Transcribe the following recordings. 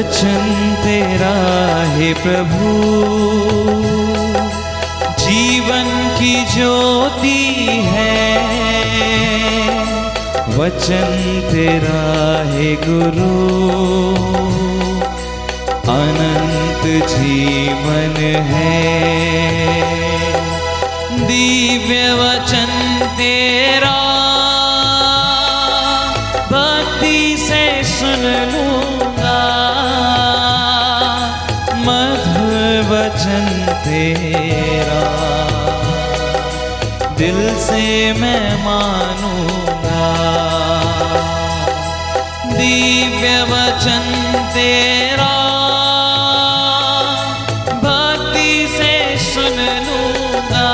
वचन तेरा है प्रभु, जीवन की ज्योति है। वचन तेरा है गुरु, अनंत जीवन है। दिव्य वचन तेरा भक्ति से सुन लूंगा, मधुर वचन तेरा दिल से मैं मानूंगा। दिव्य वचन तेरा भक्ति से सुन लूंगा,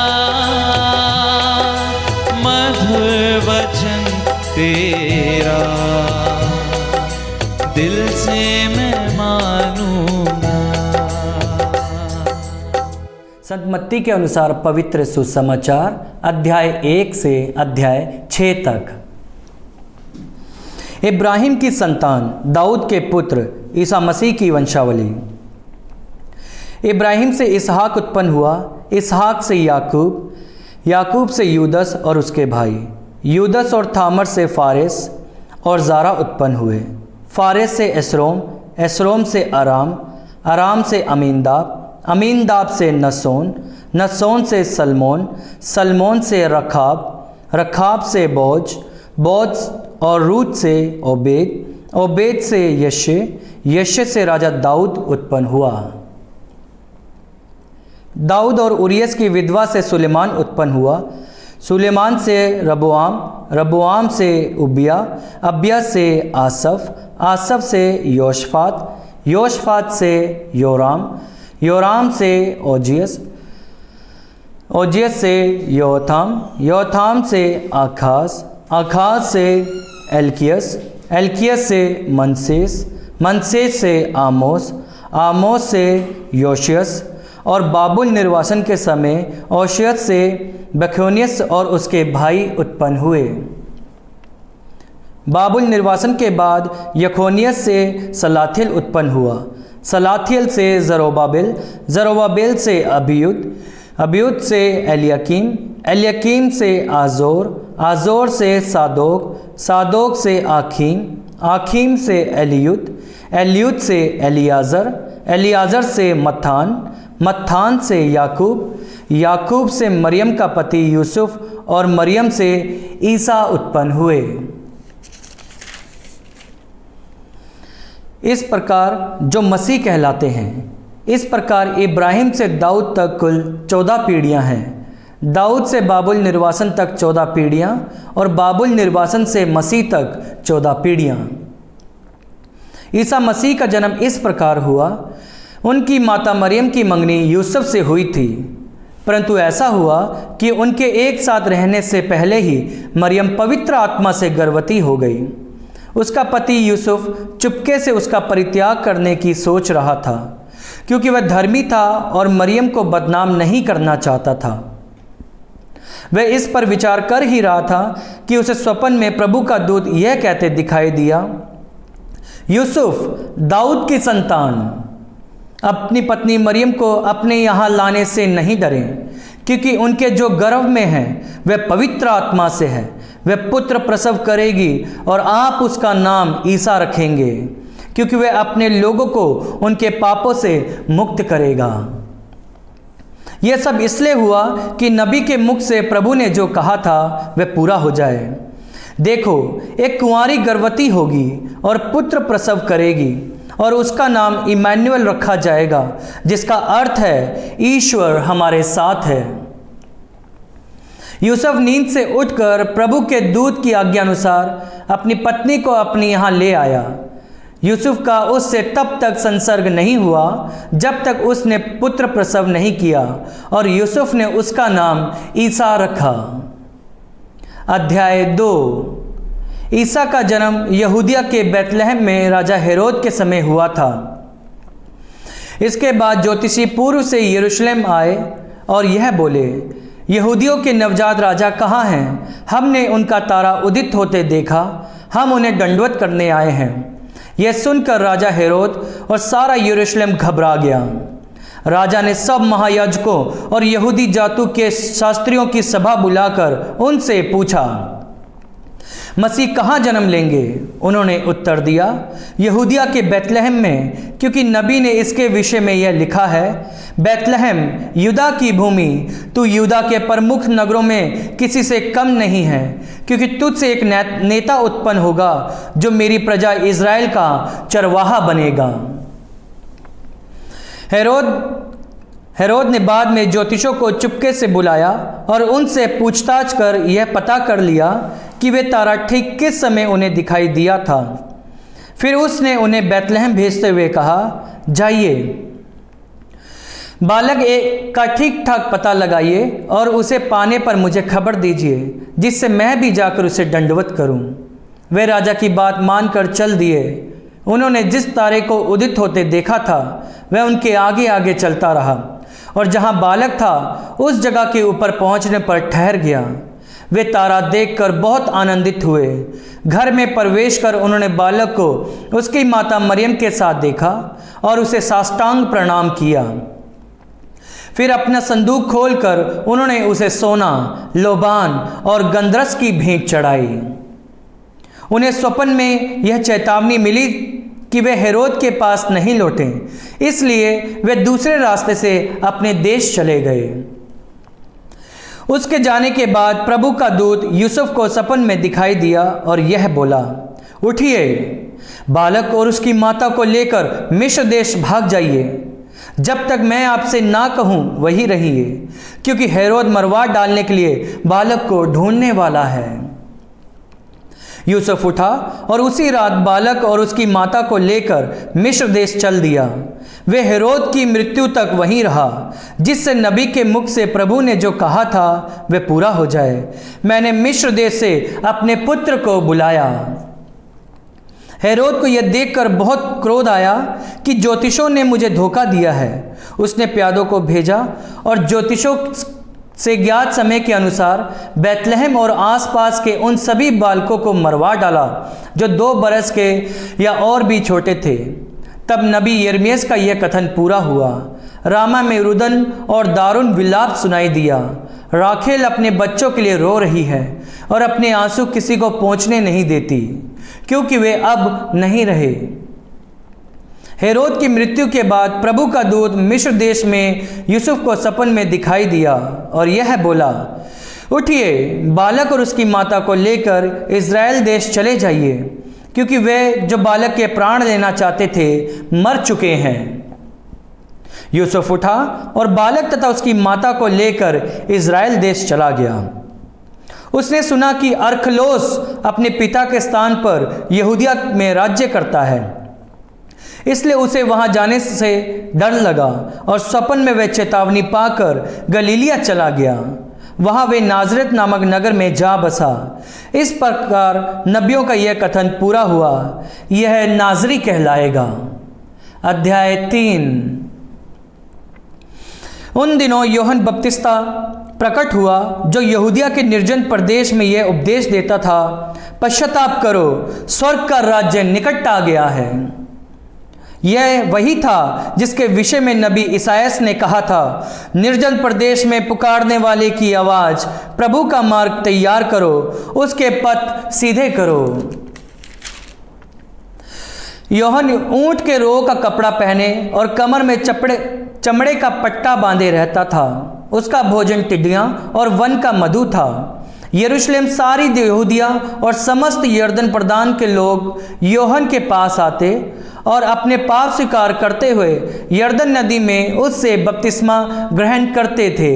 मधुर वचन तेरा दिल से मैं मानूंगा। संत मत्ती के अनुसार पवित्र सुसमाचार अध्याय 1 से अध्याय 6 तक। इब्राहिम की संतान दाऊद के पुत्र ईसा मसीह की वंशावली। इब्राहिम से इसहाक उत्पन्न हुआ, इसहाक से याकूब, याकूब से यूदस और उसके भाई, यूदस और थामर से फारेस और ज़ारा उत्पन्न हुए। फारेस से एसरोम, एसरोम से अराम, अराम से अमीनदाब, अमीनदाब से नसोन, नसोन से सलमोन, सलमोन से रखाब, रखाब से बोज, बोज और रूत से ओबेद, ओबेद से यशे, यशे से राजा दाऊद उत्पन्न हुआ। दाऊद और उरियस की विधवा से सुलेमान उत्पन्न हुआ, सुलेमान से रबोआम, रबोआम से उबिया, अबिया से आसफ, आसफ से योशफात, योशफात से योराम, योराम से ओजियस, ओजियस से योथाम, योथाम से आखास, आखास से एल्कियस, एल्कियस से मनसेस, मनसेस से आमोस, आमोस से योशियस और बाबुल निर्वासन के समय ओशियत से बखोनियस और उसके भाई उत्पन्न हुए। बाबुल निर्वासन के बाद यखोनियस से सलाथियल उत्पन्न हुआ, सलाथियल से जरोबाबिल, जरोबाबिल से अबियुद, अबियुद से एलियाकीम, एलियाकीम से आज़ोर, आज़ोर से सादोक, सादोक से आखीम, आखीम से एलियुद, एलियुद से एलियाज़र, एलियाज़र से मत्थान, मत्थान से याकूब, याकूब से मरियम का पति यूसुफ और मरियम से ईसा उत्पन्न हुए। इस प्रकार जो मसीह कहलाते हैं, इस प्रकार इब्राहिम से दाऊद तक कुल 14 पीढ़ियां हैं। दाऊद से बाबुल निर्वासन तक 14 पीढ़ियां और बाबुल निर्वासन से मसीह तक 14 पीढ़ियां। ईसा मसीह का जन्म इस प्रकार हुआ, उनकी माता मरियम की मंगनी यूसुफ से हुई थी, परंतु ऐसा हुआ कि उनके एक साथ रहने से पहले ही मरियम पवित्र आत्मा से गर्भवती हो गई। उसका पति यूसुफ चुपके से उसका परित्याग करने की सोच रहा था, क्योंकि वह धर्मी था और मरियम को बदनाम नहीं करना चाहता था। वह इस पर विचार कर ही रहा था कि उसे स्वप्न में प्रभु का दूत यह कहते दिखाई दिया, यूसुफ दाऊद की संतान, अपनी पत्नी मरियम को अपने यहाँ लाने से नहीं डरें, क्योंकि उनके जो गर्भ में हैं वह पवित्र आत्मा से है। वह पुत्र प्रसव करेगी और आप उसका नाम ईसा रखेंगे, क्योंकि वह अपने लोगों को उनके पापों से मुक्त करेगा। यह सब इसलिए हुआ कि नबी के मुख से प्रभु ने जो कहा था वह पूरा हो जाए। देखो, एक कुंवारी गर्भवती होगी और पुत्र प्रसव करेगी और उसका नाम इमैनुएल रखा जाएगा, जिसका अर्थ है ईश्वर हमारे साथ है। यूसुफ नींद से उठकर प्रभु के दूत की आज्ञा अनुसार अपनी पत्नी को अपने यहाँ ले आया। यूसुफ का उससे तब तक संसर्ग नहीं हुआ जब तक उसने पुत्र प्रसव नहीं किया, और यूसुफ ने उसका नाम ईसा रखा। अध्याय 2। ईसा का जन्म यहूदिया के बैतलहम में राजा हेरोद के समय हुआ था। इसके बाद ज्योतिषी पूर्व से यरूशलेम आए और यह बोले, यहूदियों के नवजात राजा कहाँ हैं? हमने उनका तारा उदित होते देखा, हम उन्हें दंडवत करने आए हैं। यह सुनकर राजा हेरोद और सारा यरूशलेम घबरा गया। राजा ने सब महायाजकों और यहूदी जातों के शास्त्रियों की सभा बुलाकर उनसे पूछा, मसीह कहाँ जन्म लेंगे? उन्होंने उत्तर दिया, यहूदिया के बैतलहम में, क्योंकि नबी ने इसके विषय में यह लिखा है, बैतलहम यूदा की भूमि, तू यूदा के प्रमुख नगरों में किसी से कम नहीं है, क्योंकि तुझसे एक नेता उत्पन्न होगा जो मेरी प्रजा इज़राइल का चरवाहा बनेगा। हेरोद ने बाद में ज्योतिषों को चुपके से बुलाया और उनसे पूछताछ कर यह पता कर लिया कि वे तारा ठीक किस समय उन्हें दिखाई दिया था। फिर उसने उन्हें बैतलहम भेजते हुए कहा, जाइए, बालक का ठीक ठाक पता लगाइए और उसे पाने पर मुझे खबर दीजिए, जिससे मैं भी जाकर उसे दंडवत करूं। वे राजा की बात मानकर चल दिए। उन्होंने जिस तारे को उदित होते देखा था वह उनके आगे आगे चलता रहा और जहां बालक था उस जगह के ऊपर पहुंचने पर ठहर गया। वे तारा देखकर बहुत आनंदित हुए। घर में प्रवेश कर उन्होंने बालक को उसकी माता मरियम के साथ देखा और उसे साष्टांग प्रणाम किया। फिर अपना संदूक खोलकर उन्होंने उसे सोना, लोबान और गंधरस की भेंट चढ़ाई। उन्हें स्वप्न में यह चेतावनी मिली कि वे हेरोद के पास नहीं लौटें, इसलिए वे दूसरे रास्ते से अपने देश चले गए। उसके जाने के बाद प्रभु का दूत यूसुफ को सपन में दिखाई दिया और यह बोला, उठिए, बालक और उसकी माता को लेकर मिस्र देश भाग जाइए। जब तक मैं आपसे ना कहूँ वहीं रहिए, क्योंकि हेरोद मरवा डालने के लिए बालक को ढूंढने वाला है। यूसुफ उठा और उसी रात बालक और उसकी माता को लेकर मिस्र देश चल दिया। वे हेरोद की मृत्यु तक वहीं रहा, जिससे नबी के मुख से प्रभु ने जो कहा था वह पूरा हो जाए, मैंने मिस्र देश से अपने पुत्र को बुलाया। हेरोद को यह देखकर बहुत क्रोध आया कि ज्योतिषों ने मुझे धोखा दिया है। उसने प्यादों को भेजा और ज्योतिषों से ज्ञात समय के अनुसार बैतलहम और आसपास के उन सभी बालकों को मरवा डाला जो 2 बरस के या और भी छोटे थे। तब नबी यिर्मयाह का यह कथन पूरा हुआ, रामा में रुदन और दारुण विलाप सुनाई दिया। राखेल अपने बच्चों के लिए रो रही है और अपने आंसू किसी को पहुँचने नहीं देती, क्योंकि वे अब नहीं रहे। हेरोद की मृत्यु के बाद प्रभु का दूत मिस्र देश में यूसुफ को सपन में दिखाई दिया और यह बोला, उठिए, बालक और उसकी माता को लेकर इज़राइल देश चले जाइए, क्योंकि वे जो बालक के प्राण लेना चाहते थे मर चुके हैं। यूसुफ उठा और बालक तथा उसकी माता को लेकर इज़राइल देश चला गया। उसने सुना कि अरखलोस अपने पिता के स्थान पर यहूदिया में राज्य करता है, इसलिए उसे वहां जाने से डर लगा और स्वप्न में वह चेतावनी पाकर गलीलिया चला गया। वहां वे नाजरेत नामक नगर में जा बसा। इस प्रकार नबियों का यह कथन पूरा हुआ, यह नाजरी कहलाएगा। अध्याय 3। उन दिनों यूहन्ना बपतिस्ता प्रकट हुआ, जो यहूदिया के निर्जन प्रदेश में यह उपदेश देता था, पश्चाताप करो, स्वर्ग का राज्य निकट आ गया है। यह वही था जिसके विषय में नबी ईसायास ने कहा था, निर्जन प्रदेश में पुकारने वाले की आवाज़, प्रभु का मार्ग तैयार करो, उसके पथ सीधे करो। यूहन्ना ऊंट के रोग का कपड़ा पहने और कमर में चमड़े का पट्टा बांधे रहता था। उसका भोजन टिड्डियाँ और वन का मधु था। यरूशलेम सारी यहूदिया और समस्त यरदन प्रदान के लोग यूहन्ना के पास आते और अपने पाप स्वीकार करते हुए यरदन नदी में उससे बपतिस्मा ग्रहण करते थे।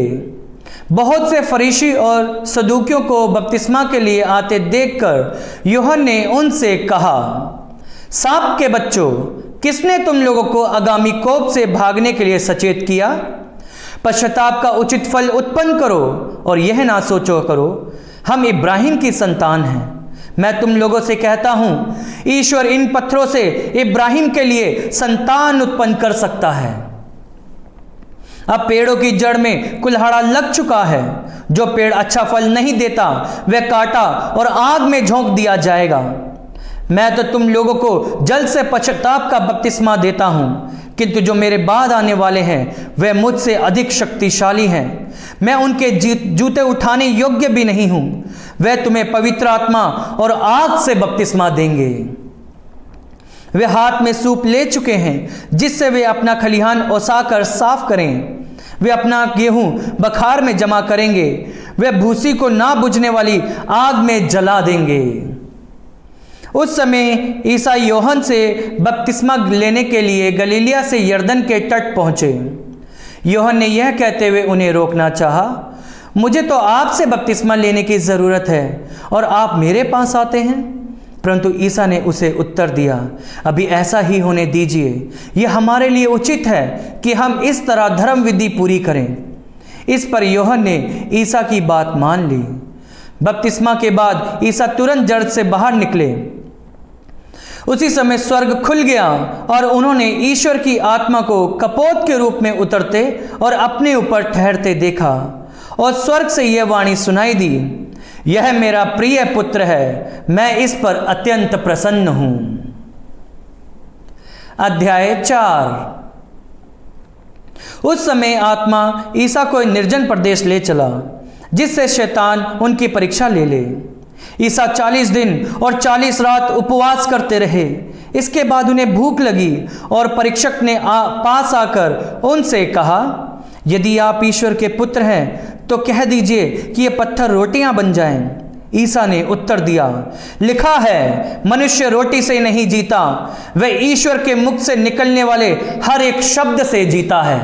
बहुत से फरीसी और सदूकियों को बपतिस्मा के लिए आते देखकर यूहन्ना ने उनसे कहा, सांप के बच्चों, किसने तुम लोगों को आगामी कोप से भागने के लिए सचेत किया? पश्चाताप का उचित फल उत्पन्न करो और यह ना सोचो करो, हम इब्राहिम की संतान हैं। मैं तुम लोगों से कहता हूं, ईश्वर इन पत्थरों से इब्राहिम के लिए संतान उत्पन्न कर सकता है। अब पेड़ों की जड़ में कुल्हाड़ा लग चुका है। जो पेड़ अच्छा फल नहीं देता वह काटा और आग में झोंक दिया जाएगा। मैं तो तुम लोगों को जल से पश्चाताप का बपतिस्मा देता हूँ, किंतु जो मेरे बाद आने वाले हैं वे मुझसे अधिक शक्तिशाली हैं। मैं उनके जूते उठाने योग्य भी नहीं हूँ। वे तुम्हें पवित्र आत्मा और आग से बपतिस्मा देंगे। वे हाथ में सूप ले चुके हैं जिससे वे अपना खलिहान ओसाकर साफ करें। वे अपना गेहूं बखार में जमा करेंगे। वे भूसी को ना बुझने वाली आग में जला देंगे। उस समय ईसा योहन से बपतिस्मा लेने के लिए गलीलिया से यरदन के तट पहुंचे। योहन ने यह कहते हुए उन्हें रोकना चाहा, मुझे तो आपसे बपतिस्मा लेने की ज़रूरत है और आप मेरे पास आते हैं। परंतु ईसा ने उसे उत्तर दिया, अभी ऐसा ही होने दीजिए। यह हमारे लिए उचित है कि हम इस तरह धर्म विधि पूरी करें। इस पर योहन ने ईसा की बात मान ली। बपतिस्मा के बाद ईसा तुरंत जड़ से बाहर निकले। उसी समय स्वर्ग खुल गया और उन्होंने ईश्वर की आत्मा को कपोत के रूप में उतरते और अपने ऊपर ठहरते देखा। और स्वर्ग से यह वाणी सुनाई दी, यह मेरा प्रिय पुत्र है, मैं इस पर अत्यंत प्रसन्न हूं। अध्याय 4। उस समय आत्मा ईसा को निर्जन प्रदेश ले चला, जिससे शैतान उनकी परीक्षा ले ले। ईसा 40 दिन और 40 रात उपवास करते रहे। इसके बाद उन्हें भूख लगी और परीक्षक ने पास आकर उनसे कहा, यदि आप ईश्वर के पुत्र हैं तो कह दीजिए कि ये पत्थर रोटियां बन जाएं। ईसा ने उत्तर दिया, लिखा है, मनुष्य रोटी से नहीं जीता, वह ईश्वर के मुख से निकलने वाले हर एक शब्द से जीता है।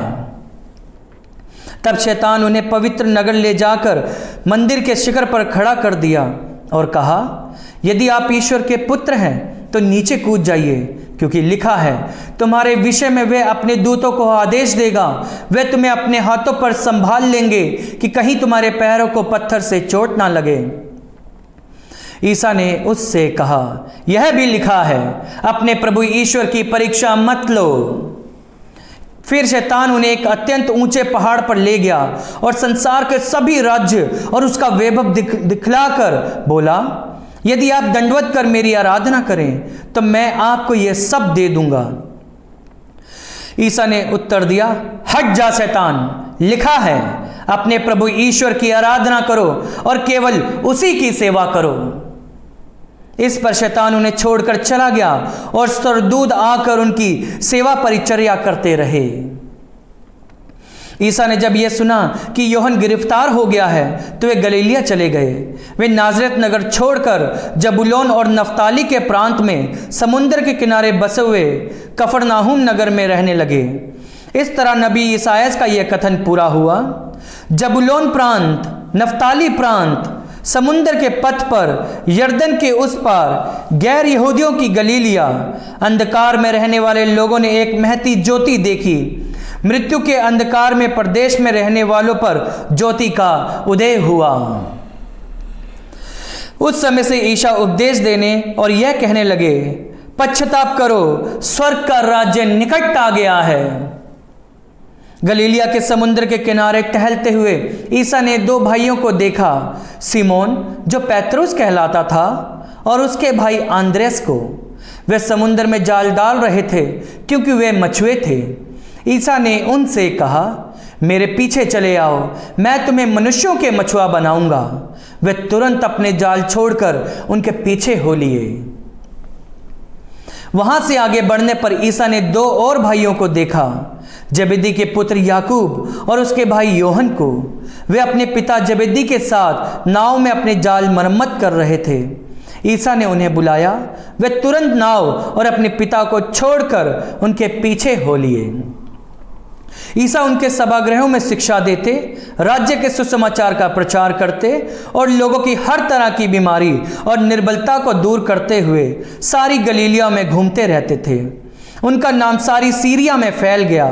तब शैतान उन्हें पवित्र नगर ले जाकर मंदिर के शिखर पर खड़ा कर दिया और कहा, यदि आप ईश्वर के पुत्र हैं तो नीचे कूद जाइए, क्योंकि लिखा है, तुम्हारे विषय में वे अपने दूतों को आदेश देगा, वे तुम्हें अपने हाथों पर संभाल लेंगे कि कहीं तुम्हारे पैरों को पत्थर से चोट ना लगे। ईसा ने उससे कहा, यह भी लिखा है, अपने प्रभु ईश्वर की परीक्षा मत लो। फिर शैतान उन्हें एक अत्यंत ऊंचे पहाड़ पर ले गया और संसार के सभी राज्य और उसका वैभव दिखलाकर बोला, यदि आप दंडवत कर मेरी आराधना करें तो मैं आपको यह सब दे दूंगा। ईसा ने उत्तर दिया, हट जा शैतान, लिखा है, अपने प्रभु ईश्वर की आराधना करो और केवल उसी की सेवा करो। इस पर शैतान उन्हें छोड़कर चला गया और स्वर्गदूत आकर उनकी सेवा परिचर्या करते रहे। ईसा ने जब यह सुना कि यूहन्ना गिरफ्तार हो गया है तो वे गलीलिया चले गए। वे नाजरेत नगर छोड़कर जबूलून और नफ्ताली के प्रांत में समुद्र के किनारे बसे हुए कफरनाहुम नगर में रहने लगे। इस तरह नबी ईसायास का यह कथन पूरा हुआ, जबूलून प्रांत, नफ्ताली प्रांत, समुद्र के पथ पर, यरदन के उस पार, गैर यहूदियों की गलीलिया। अंधकार में रहने वाले लोगों ने एक महती ज्योति देखी। मृत्यु के अंधकार में प्रदेश में रहने वालों पर ज्योति का उदय हुआ। उस समय से ईसा उपदेश देने और यह कहने लगे, पश्चाताप करो, स्वर्ग का राज्य निकट आ गया है। गलीलिया के समुद्र के किनारे टहलते हुए ईसा ने दो भाइयों को देखा, सिमोन जो पैतरुस कहलाता था और उसके भाई आंद्रेस को। वे समुद्र में जाल डाल रहे थे क्योंकि वे मछुए थे। ईसा ने उनसे कहा, मेरे पीछे चले आओ, मैं तुम्हें मनुष्यों के मछुआ बनाऊंगा। वे तुरंत अपने जाल छोड़कर उनके पीछे हो लिए। वहां से आगे बढ़ने पर ईसा ने दो और भाइयों को देखा, जबेदी के पुत्र याकूब और उसके भाई योहन को। वे अपने पिता जबेदी के साथ नाव में अपने जाल मरम्मत कर रहे थे। ईसा ने उन्हें बुलाया, वे तुरंत नाव और अपने पिता को छोड़कर उनके पीछे हो लिए। ईसा उनके सभागृहों में शिक्षा देते, राज्य के सुसमाचार का प्रचार करते और लोगों की हर तरह की बीमारी और निर्बलता को दूर करते हुए सारी गलीलिया में घूमते रहते थे। उनका नाम सारी सीरिया में फैल गया।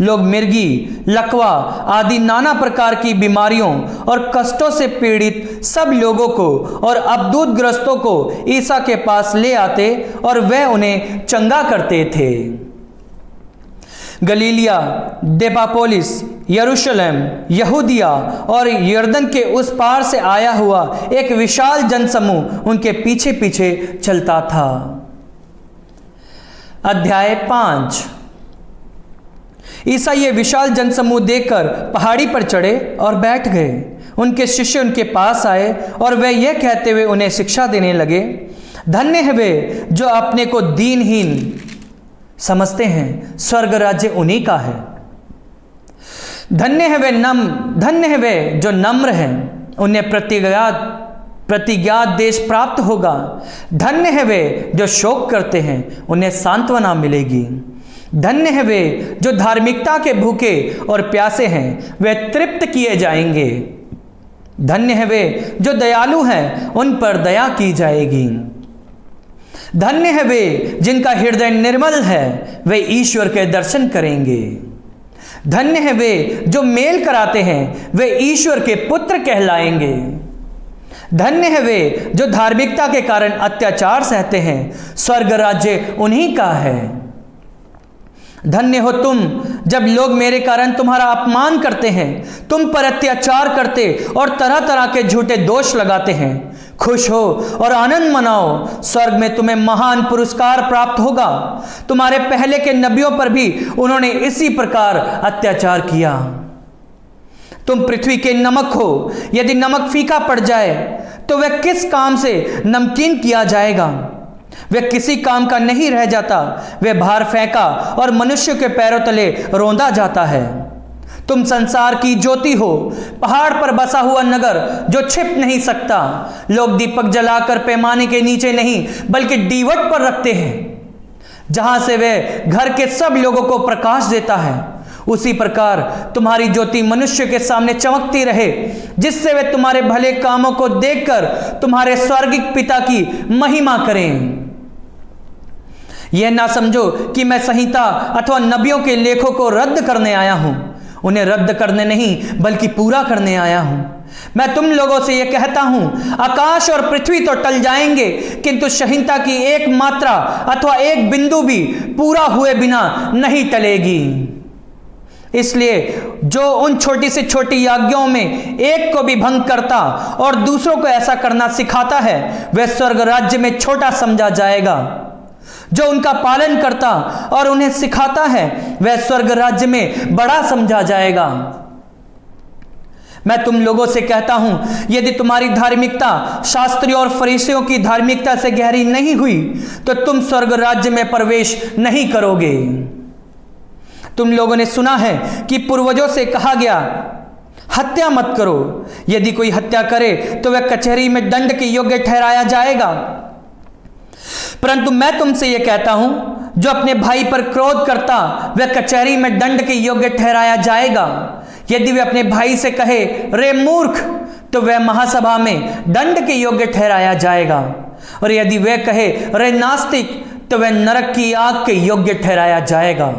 लोग मिर्गी, लकवा आदि नाना प्रकार की बीमारियों और कष्टों से पीड़ित सब लोगों को और अबदूतग्रस्तों को ईसा के पास ले आते और वह उन्हें चंगा करते थे। गलीलिया, डेकापोलिस, यरूशलेम, यहूदिया और यर्दन के उस पार से आया हुआ एक विशाल जनसमूह उनके पीछे पीछे चलता था। अध्याय 5। ईसा ये विशाल जनसमूह देखकर पहाड़ी पर चढ़े और बैठ गए। उनके शिष्य उनके पास आए और वे यह कहते हुए उन्हें शिक्षा देने लगे, धन्य है वे जो अपने को दीनहीन समझते हैं, स्वर्ग राज्य उन्हीं का है। धन्य है वे जो नम्र हैं, उन्हें प्रतिज्ञात देश प्राप्त होगा। धन्य है वे जो शोक करते हैं, उन्हें सांत्वना मिलेगी। धन्य है वे जो धार्मिकता के भूखे और प्यासे हैं, वे तृप्त किए जाएंगे। धन्य है वे जो दयालु हैं, उन पर दया की जाएगी। धन्य है वे जिनका हृदय निर्मल है, वे ईश्वर के दर्शन करेंगे। धन्य है वे जो मेल कराते हैं, वे ईश्वर के पुत्र कहलाएंगे। धन्य है वे जो धार्मिकता के कारण अत्याचार सहते हैं, स्वर्ग राज्य उन्हीं का है। धन्य हो तुम जब लोग मेरे कारण तुम्हारा अपमान करते हैं, तुम पर अत्याचार करते और तरह तरह के झूठे दोष लगाते हैं। खुश हो और आनंद मनाओ, स्वर्ग में तुम्हें महान पुरस्कार प्राप्त होगा। तुम्हारे पहले के नबियों पर भी उन्होंने इसी प्रकार अत्याचार किया। तुम पृथ्वी के नमक हो। यदि नमक फीका पड़ जाए तो वह किस काम से नमकीन किया जाएगा? वह किसी काम का नहीं रह जाता, वह बाहर फेंका और मनुष्य के पैरों तले रौंदा जाता है। तुम संसार की ज्योति हो, पहाड़ पर बसा हुआ नगर जो छिप नहीं सकता। लोग दीपक जलाकर पैमाने के नीचे नहीं बल्कि दीवट पर रखते हैं, जहां से वे घर के सब लोगों को प्रकाश देता है। उसी प्रकार तुम्हारी ज्योति मनुष्य के सामने चमकती रहे, जिससे वे तुम्हारे भले कामों को देखकर तुम्हारे स्वर्गिक पिता की महिमा करें। यह ना समझो कि मैं संहिता अथवा नबियों के लेखों को रद्द करने आया हूं। उन्हें रद्द करने नहीं बल्कि पूरा करने आया हूं। मैं तुम लोगों से यह कहता हूं, आकाश और पृथ्वी तो टल जाएंगे, किंतु संहिता की एक मात्रा अथवा एक बिंदु भी पूरा हुए बिना नहीं टलेगी। इसलिए जो उन छोटी से छोटी आज्ञाओं में एक को भी भंग करता और दूसरों को ऐसा करना सिखाता है, वह स्वर्ग राज्य में छोटा समझा जाएगा। जो उनका पालन करता और उन्हें सिखाता है, वह स्वर्ग राज्य में बड़ा समझा जाएगा। मैं तुम लोगों से कहता हूं, यदि तुम्हारी धार्मिकता शास्त्रियों और फरीसियों की धार्मिकता से गहरी नहीं हुई तो तुम स्वर्ग राज्य में प्रवेश नहीं करोगे। तुम लोगों ने सुना है कि पूर्वजों से कहा गया, हत्या मत करो। यदि कोई हत्या करे तो वह कचहरी में दंड के योग्य ठहराया जाएगा। परंतु मैं तुमसे यह कहता हूं, जो अपने भाई पर क्रोध करता वह कचहरी में दंड के योग्य ठहराया जाएगा। यदि वह अपने भाई से कहे, रे मूर्ख, तो वह महासभा में दंड के योग्य ठहराया जाएगा। और यदि वह कहे, रे नास्तिक, तो वह नरक की आग के योग्य ठहराया जाएगा।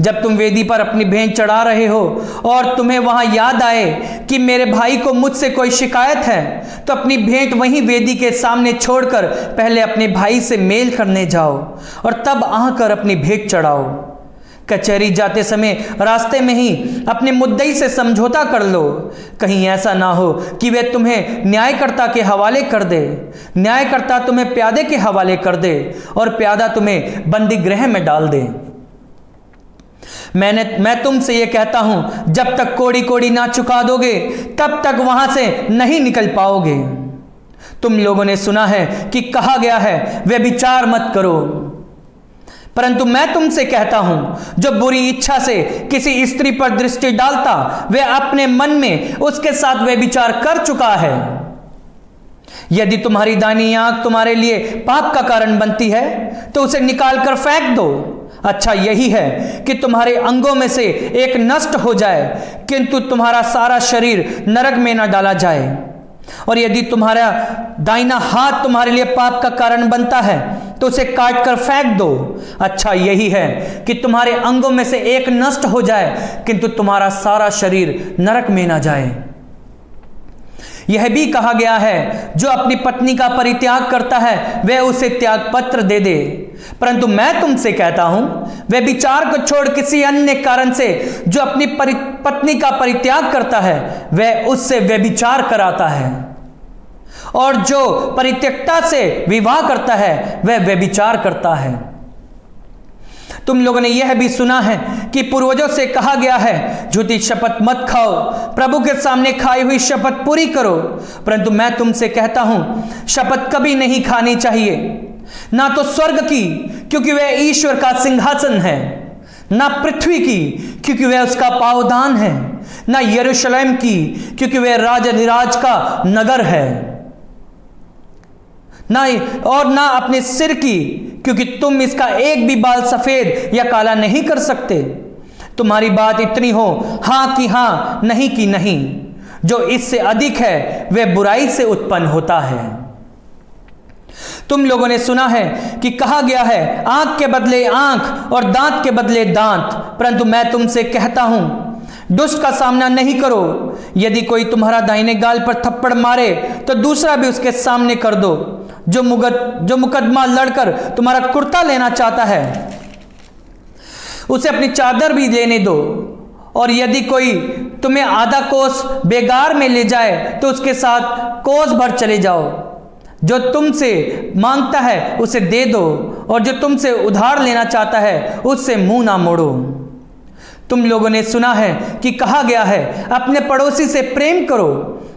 जब तुम वेदी पर अपनी भेंट चढ़ा रहे हो और तुम्हें वहां याद आए कि मेरे भाई को मुझसे कोई शिकायत है, तो अपनी भेंट वहीं वेदी के सामने छोड़कर पहले अपने भाई से मेल करने जाओ और तब आकर अपनी भेंट चढ़ाओ। कचहरी जाते समय रास्ते में ही अपने मुद्दई से समझौता कर लो, कहीं ऐसा ना हो कि वे तुम्हें न्यायकर्ता के हवाले कर दे, न्यायकर्ता तुम्हें प्यादे के हवाले कर दे और प्यादा तुम्हें बंदी गृह में डाल दे। मैं तुमसे यह कहता हूं, जब तक कोड़ी कोड़ी ना चुका दोगे तब तक वहां से नहीं निकल पाओगे। तुम लोगों ने सुना है कि कहा गया है, व्यभिचार मत करो। परंतु मैं तुमसे कहता हूं, जो बुरी इच्छा से किसी स्त्री पर दृष्टि डालता वह अपने मन में उसके साथ व्यभिचार कर चुका है। यदि तुम्हारी दाहिनी आंख तुम्हारे लिए पाप का कारण बनती है तो उसे निकाल कर फेंक दो। अच्छा यही है कि तुम्हारे अंगों में से एक नष्ट हो जाए, किंतु तुम्हारा सारा शरीर नरक में न डाला जाए। और यदि तुम्हारा दाहिना हाथ तुम्हारे लिए पाप का कारण बनता है तो उसे काट कर फेंक दो। अच्छा यही है कि तुम्हारे अंगों में से एक नष्ट हो जाए, किंतु तुम्हारा सारा शरीर नरक में न जाए। यह भी कहा गया है, जो अपनी पत्नी का परित्याग करता है वह उसे त्याग पत्र दे दे। परंतु मैं तुमसे कहता हूं, व्यभिचार को छोड़ किसी अन्य कारण से जो अपनी पत्नी का परित्याग करता है वह उससे व्यभिचार कराता है, और जो परित्यक्ता से विवाह करता है वह व्यभिचार करता है। तुम लोगों ने यह भी सुना है कि पूर्वजों से कहा गया है, झूठी शपथ मत खाओ, प्रभु के सामने खाई हुई शपथ पूरी करो। परंतु मैं तुमसे कहता हूं, शपथ कभी नहीं खानी चाहिए, ना तो स्वर्ग की, क्योंकि वह ईश्वर का सिंहासन है, ना पृथ्वी की, क्योंकि वह उसका पावदान है, ना यरूशलेम की, क्योंकि वह राजाधिराज का नगर है, ना अपने सिर की, क्योंकि तुम इसका एक भी बाल सफेद या काला नहीं कर सकते। तुम्हारी बात इतनी हो, हां की हां, नहीं की नहीं। जो इससे अधिक है वह बुराई से उत्पन्न होता है। तुम लोगों ने सुना है कि कहा गया है, आंख के बदले आंख और दांत के बदले दांत। परंतु मैं तुमसे कहता हूं, दुष्ट का सामना नहीं करो। यदि कोई तुम्हारा दाहिने गाल पर थप्पड़ मारे तो दूसरा भी उसके सामने कर दो। जो मुकदमा लड़कर तुम्हारा कुर्ता लेना चाहता है उसे अपनी चादर भी लेने दो। और यदि कोई तुम्हें आधा कोस बेगार में ले जाए तो उसके साथ कोस भर चले जाओ। जो तुमसे मांगता है उसे दे दो, और जो तुमसे उधार लेना चाहता है उससे मुंह ना मोड़ो। तुम लोगों ने सुना है कि कहा गया है, अपने पड़ोसी से प्रेम करो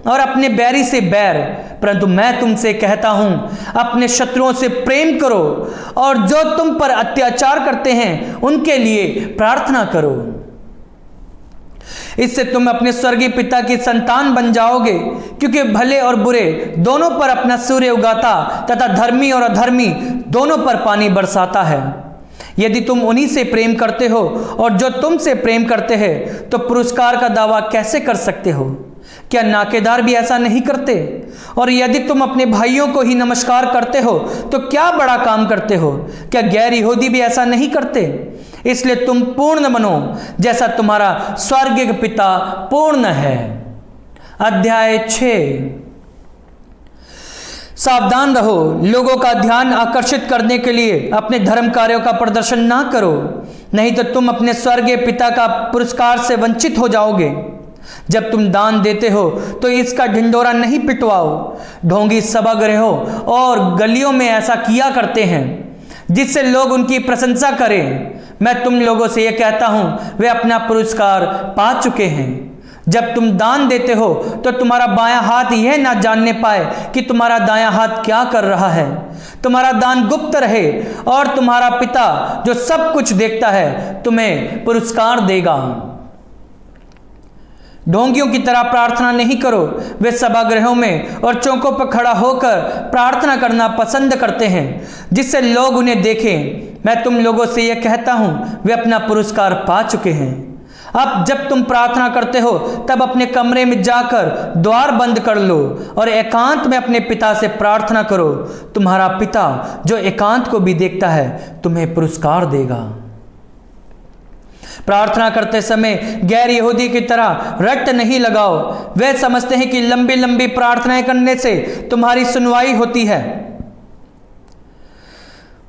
और अपने बैरी से बैर। परंतु मैं तुमसे कहता हूं, अपने शत्रुओं से प्रेम करो और जो तुम पर अत्याचार करते हैं उनके लिए प्रार्थना करो। इससे तुम अपने स्वर्गीय पिता की संतान बन जाओगे, क्योंकि भले और बुरे दोनों पर अपना सूर्य उगाता तथा धर्मी और अधर्मी दोनों पर पानी बरसाता है। यदि तुम उन्हीं से प्रेम करते हो और जो तुमसे प्रेम करते हैं, तो पुरस्कार का दावा कैसे कर सकते हो? क्या नाकेदार भी ऐसा नहीं करते? और यदि तुम अपने भाइयों को ही नमस्कार करते हो तो क्या बड़ा काम करते हो? क्या गैर यहूदी भी ऐसा नहीं करते? इसलिए तुम पूर्ण बनो जैसा तुम्हारा स्वर्गीय पिता पूर्ण है। अध्याय 6। सावधान रहो, लोगों का ध्यान आकर्षित करने के लिए अपने धर्म कार्यों का प्रदर्शन ना करो, नहीं तो तुम अपने स्वर्गीय पिता का पुरस्कार से वंचित हो जाओगे। जब तुम दान देते हो तो इसका ढिंढोरा नहीं पिटवाओ। ढोंगी सभागृहों और गलियों में ऐसा किया करते हैं जिससे लोग उनकी प्रशंसा करें। मैं तुम लोगों से यह कहता हूं, वे अपना पुरस्कार पा चुके हैं। जब तुम दान देते हो तो तुम्हारा बायां हाथ यह ना जानने पाए कि तुम्हारा दायां हाथ क्या कर रहा है। तुम्हारा दान गुप्त रहे और तुम्हारा पिता जो सब कुछ देखता है तुम्हें पुरस्कार देगा। ढोंगियों की तरह प्रार्थना नहीं करो। वे सभागृहों में और चौकों पर खड़ा होकर प्रार्थना करना पसंद करते हैं जिससे लोग उन्हें देखें। मैं तुम लोगों से यह कहता हूं, वे अपना पुरस्कार पा चुके हैं। अब जब तुम प्रार्थना करते हो तब अपने कमरे में जाकर द्वार बंद कर लो और एकांत में अपने पिता से प्रार्थना करो। तुम्हारा पिता जो एकांत को भी देखता है तुम्हें पुरस्कार देगा। प्रार्थना करते समय गैर यहूदी की तरह रट नहीं लगाओ। वे समझते हैं कि लंबी लंबी प्रार्थनाएं करने से तुम्हारी सुनवाई होती है।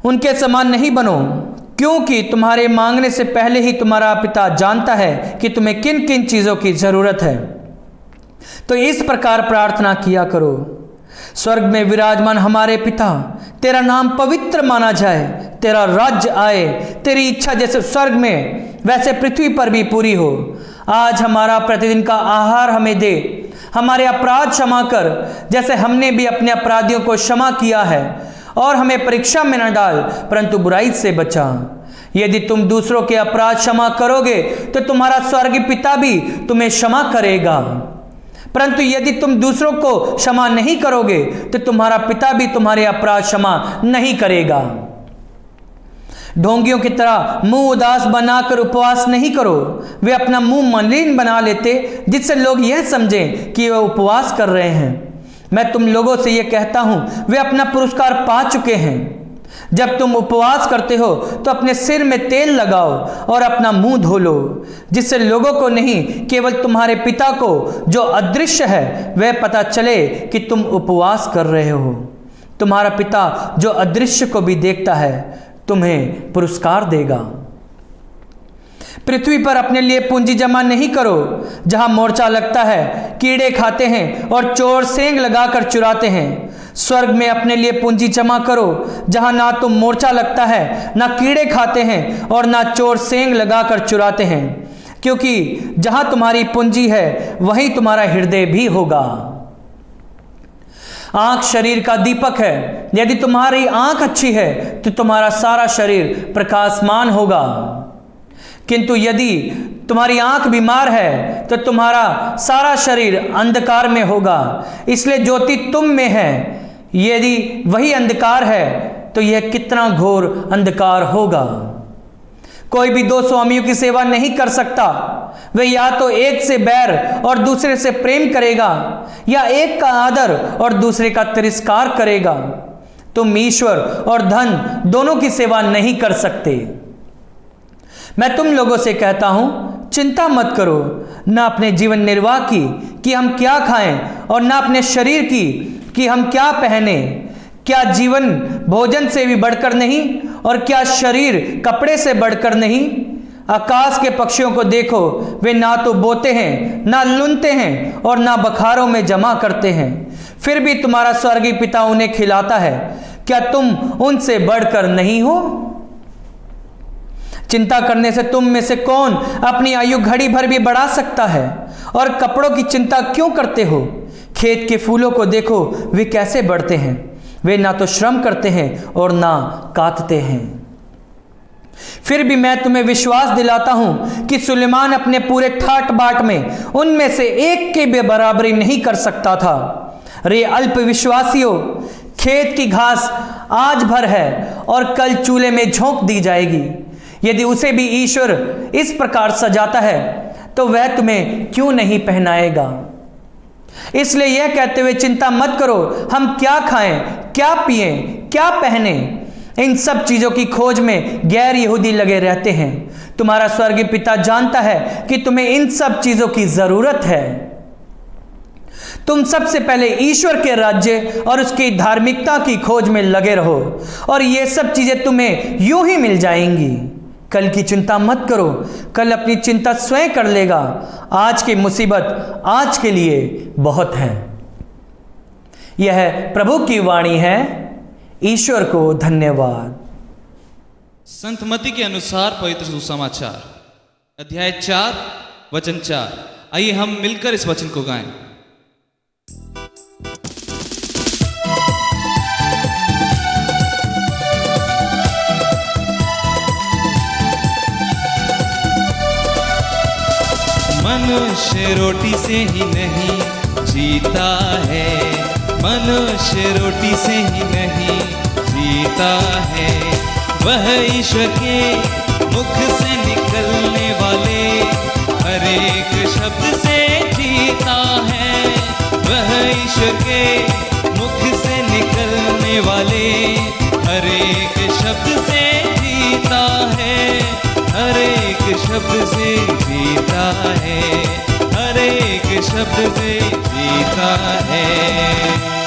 उनके समान नहीं बनो, क्योंकि तुम्हारे मांगने से पहले ही तुम्हारा पिता जानता है कि तुम्हें किन किन चीज़ों की ज़रूरत है। तो इस प्रकार प्रार्थना किया करो, स्वर्ग में विराजमान हमारे पिता, तेरा नाम पवित्र माना जाए, तेरा राज्य आए, तेरी इच्छा जैसे स्वर्ग में वैसे पृथ्वी पर भी पूरी हो। आज हमारा प्रतिदिन का आहार हमें दे। हमारे अपराध क्षमा कर जैसे हमने भी अपने अपराधियों को क्षमा किया है, और हमें परीक्षा में न डाल परंतु बुराई से बचा। यदि तुम दूसरों के अपराध क्षमा करोगे तो तुम्हारा स्वर्गीय पिता भी तुम्हें क्षमा करेगा। परंतु यदि तुम दूसरों को क्षमा नहीं करोगे तो तुम्हारा पिता भी तुम्हारे अपराध क्षमा नहीं करेगा। ढोंगियों की तरह मुंह उदास बनाकर उपवास नहीं करो। वे अपना मुंह मलिन बना लेते जिससे लोग यह समझें कि वे उपवास कर रहे हैं। मैं तुम लोगों से यह कहता हूं, वे अपना पुरस्कार पा चुके हैं। जब तुम उपवास करते हो तो अपने सिर में तेल लगाओ और अपना मुंह धो लो, जिससे लोगों को नहीं केवल तुम्हारे पिता को जो अदृश्य है वह पता चले कि तुम उपवास कर रहे हो। तुम्हारा पिता जो अदृश्य को भी देखता है तुम्हें पुरस्कार देगा। पृथ्वी पर अपने लिए पूंजी जमा नहीं करो, जहां मोर्चा लगता है, कीड़े खाते हैं और चोर सेंग लगाकर चुराते हैं। स्वर्ग में अपने लिए पूंजी जमा करो, जहां ना तो मोर्चा लगता है, ना कीड़े खाते हैं और ना चोर सेंग लगाकर चुराते हैं, क्योंकि जहां तुम्हारी पूंजी है वहीं तुम्हारा हृदय भी होगा। आंख शरीर का दीपक है। यदि तुम्हारी आंख अच्छी है तो तुम्हारा सारा शरीर प्रकाशमान होगा, किंतु यदि तुम्हारी आंख बीमार है तो तुम्हारा सारा शरीर अंधकार में होगा। इसलिए ज्योति तुम में है, यदि वही अंधकार है तो यह कितना घोर अंधकार होगा। कोई भी दो स्वामियों की सेवा नहीं कर सकता। वह या तो एक से बैर और दूसरे से प्रेम करेगा, या एक का आदर और दूसरे का तिरस्कार करेगा। तुम ईश्वर और धन दोनों की सेवा नहीं कर सकते। मैं तुम लोगों से कहता हूं, चिंता मत करो, ना अपने जीवन निर्वाह की कि हम क्या खाएं, और ना अपने शरीर की कि हम क्या पहने। क्या जीवन भोजन से भी बढ़कर नहीं, और क्या शरीर कपड़े से बढ़कर नहीं? आकाश के पक्षियों को देखो, वे ना तो बोते हैं, ना लुनते हैं, और ना बखारों में जमा करते हैं, फिर भी तुम्हारा स्वर्गीय पिता उन्हें खिलाता है। क्या तुम उनसे बढ़कर नहीं हो? चिंता करने से तुम में से कौन अपनी आयु घड़ी भर भी बढ़ा सकता है? और कपड़ों की चिंता क्यों करते हो? खेत के फूलों को देखो, वे कैसे बढ़ते हैं। वे ना तो श्रम करते हैं और ना काटते हैं। फिर भी मैं तुम्हें विश्वास दिलाता हूं कि सुलेमान अपने पूरे ठाट बाट में उनमें से एक के भी बराबरी नहीं कर सकता था। रे अल्प विश्वासियों, खेत की घास आज भर है और कल चूल्हे में झोंक दी जाएगी। यदि उसे भी ईश्वर इस प्रकार सजाता है तो वह तुम्हें क्यों नहीं पहनाएगा। इसलिए यह कहते हुए चिंता मत करो, हम क्या खाएं, क्या पिएं, क्या पहने। इन सब चीजों की खोज में गैर यहूदी लगे रहते हैं। तुम्हारा स्वर्गीय पिता जानता है कि तुम्हें इन सब चीजों की जरूरत है। तुम सबसे पहले ईश्वर के राज्य और उसकी धार्मिकता की खोज में लगे रहो, और ये सब चीजें तुम्हें यूं ही मिल जाएंगी। कल की चिंता मत करो, कल अपनी चिंता स्वयं कर लेगा। आज की मुसीबत आज के लिए बहुत है। यह प्रभु की वाणी है। ईश्वर को धन्यवाद। संत मत्ती के अनुसार पवित्र सुसमाचार अध्याय 4 वचन 4। आइए हम मिलकर इस वचन को गाएं। मनुष्य रोटी से ही नहीं जीता है, मनुष्य रोटी से ही नहीं जीता है, वह ईश्वर के मुख से निकलने वाले हर एक शब्द से जीता है। वह ईश्वर के मुख से निकलने वाले हर एक शब्द से जीता है, हर एक शब्द से जीता है, हर एक शब्द से जीता है।